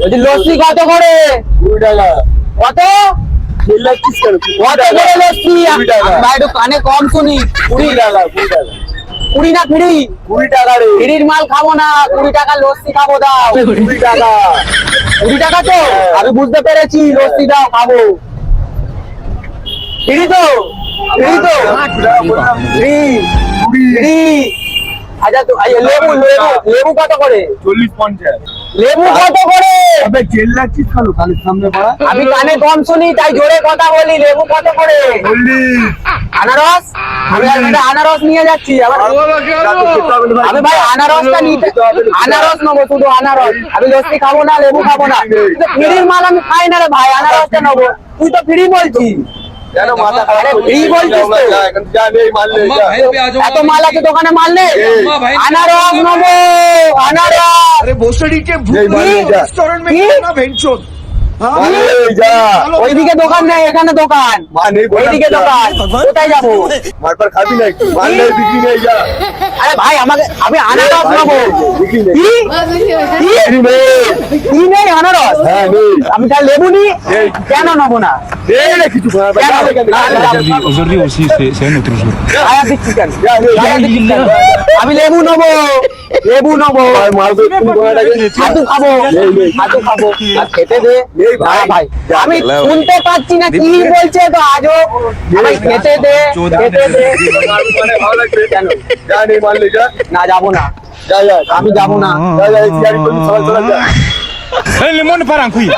যদি লস্যি কত করে? 20 টাকা। কত? চিল্লাচ্ছিস কেন? কত করে লস্যি? 20 টাকা। ভাই একটু কানে কম শুনি। 20 টাকা, 20 টাকা। 20 না ফ্রি? 20 টাকা রে। ফ্রির মাল খাবো না, 20 টাকা লস্যি খাবো, দাও। 20 টাকা। 20 টাকা তো? আমি বুঝতে পেরেছি, লস্যি দাও, খাবো। ফ্রি তো? ফ্রি তো? ফ্রি। ফ্রি। আচ্ছা তো লেবু লেবু লেবু কত করে? 40-50। লেবু কত করে? আবে চিল্লাচ্ছিস কেন? কানের সামনে পড়া। আমি কানে কম শুনি, তাই জোরে কথা বলি। লেবু কত করে? 40। আনারস? আমি একটা আনারস নিয়ে যাচ্ছি আবার। আমি ভাই আনারসটা নিতে, আনারস নেবো, শুধু আনারস। আমি লস্যি খাবো না, লেবু খাবো না। ফ্রির মাল আমি খাই না রে ভাই, আনারসটা নেবো। তুই তো ফ্রি বলছিস। কেন মাথা খারাপ আরে করছিস? ফ্রি বলছিস তো? এখন যা নেই মাল নেই যা। এত মাল আছে দোকানে, মাল নেই। भाई আনারস নেবো, আনারস। अरे भोसड़ी के नहीं, माल नहीं जा। रेस्टोरेंट में ये? खाना भेंचोद মাল নেই যা। ওইদিকে দোকান নেই, এখানে দোকান। মাল নেই বললাম ওইদিকে যা। দোকান, কোথায় যাবো? মাল পার খাবি না একটু? মাল নেই, বিক্রি নেই যা। আরে ভাই আমাকে, আমি আনারস নেবো। বিক্রি নেই। কি? কি? বিক্রি নেই। কি নেই আনারস? হ্যাঁ নেই। আমি তাহলে লেবু নি, নেই। কেন নেবো না? নেই না কিছু। কেন? Aujourd'hui aussi, c'est un autre jour. আয়া দিচ্ছি কেন? যা, নেই, আয়া যা। দিচ্ছি কেন? আমি লেবু নেবো, লেবু নেবো। ভাই, মাল তো তুমি কোথাটাকে হাতু খাবো, নেই, নেই। হাতু খাবো। আর খেতে দে। নেই ভাই। না ভাই, আমি শুনতে পাচ্ছি না কি বলছে তো আজও। আমি খেতে দে, খেতে দে। মানে ভালো লাগবে। কেন? যা নেই মাল নেই যা। না যাবো না, যা যা। আমি যাবো না। যা যা, এই গাড়ি করে চলা চলা যা। Le monde part en couille.